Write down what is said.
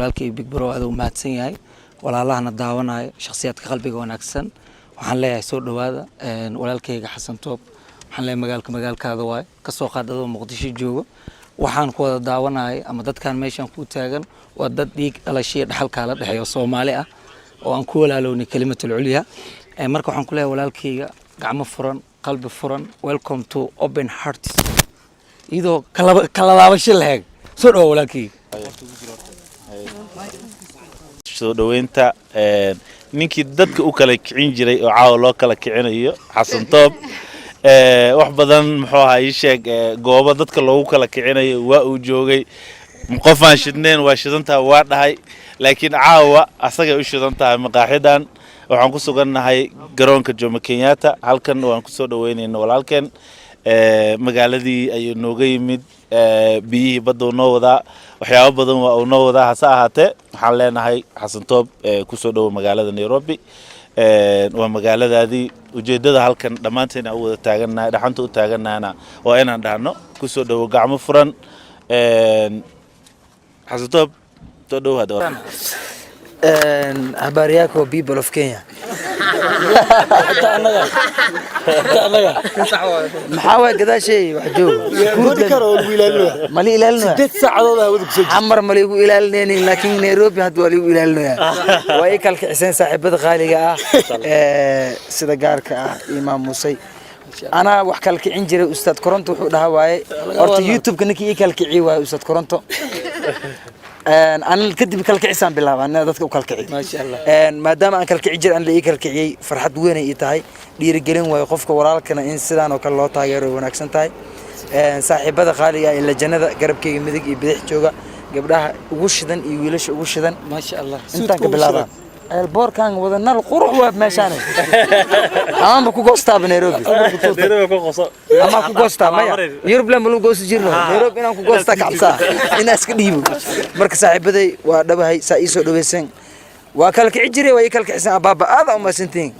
walaalkay Big Bro aad u mahadsan yahay walaalahana daawanayo shakhsiyaadka qalbiga wanaagsan waxaan leeyahay soo dhawaada walaalkayga Xasan Toob waxaan leeyahay magaalkaada waay ka soo qaadado Muqdisho joogo waxaan ku wada daawanahay ama dadkan meeshan ku taagan waa dad dhiig dhalashay dhaxalka la dhaxeeyo Soomaali ah oo aan ku walaalowni kalimatul ulya marka waxaan ku leeyahay walaalkayga gacmo furan qalbi furan welcome to open hearts idoo kala laabasho lahayd soo dhaw walaalkayga soo dhaweynta ninkii dadka u kala kicin jiray oo caawa loo kala kicinayo Xasan Toob wax badan muxuu ahaa sheeg goobo dadka loogu kala kicinayo waa uu joogay qofaan shidneen waa shidantaa waa dhahay laakiin caawa asaga u shidantaa maqaaxidan waxaan ku sugannahay garoonka Jomo Kenyatta halkan waan ku soo dhaweynaynaa walaalkeen magaaladii ayuu nooga yimid biyihii badda noo wadaa waxyaabo badan waa noo wadaa hase ahaatee waxaan leenahay Xasan Toob ku soo dhaw magaalada Nairobi waa magaaladaadii ujeedada halkan dhamaanteen aan wada taaganahay dhaxanta u taaganaana waa inaan dhahno ku soo dhaw gacmo furan Xasan Toob soo dhaw hada habari yako people of Kenya maxaa gadaashay wax joog mali ilaalino 8 saacadood ah wadku soo xamar mali ugu ilaalineen laakiin Nairobi had wali ugu ilaalinaya way kala kicsan saaxiibada qaaliga ah sida gaarka ah Imaam Muusay ana wax kala kicin jiray ustaad Koronto wuxuu dhahaa waaye horta YouTube-ka ninkii kala kiciyay waaye ustaad Koronto أنا كدي بكالكعسان بالله أنا ذاتك وكالكعي ما شاء الله ما دام أنا كالكعجر أنا لي كالكعي فرحت وين يتاعي ليرجلين ويقفك ورالك أنا إنسان وكالله تاجر ونكسن تاعي صاحب هذا خالي إلا جنة قرب كي مدق يبدح جوجا قبلها وشدن يولش وشدن ما شاء الله أنت قبل هذا البور كان وذنا القروح وبمشانه أما بكو قصة بنيروبي أما بكو قصة ما يوروب لما لو قصة جيرنا نيروبي أنا بكو قصة كعبسة الناس كديبو مركز صاحب بدي ودبها سايسو دوبسين وكلك عجري ويكلك حسن بابا هذا أم سنتين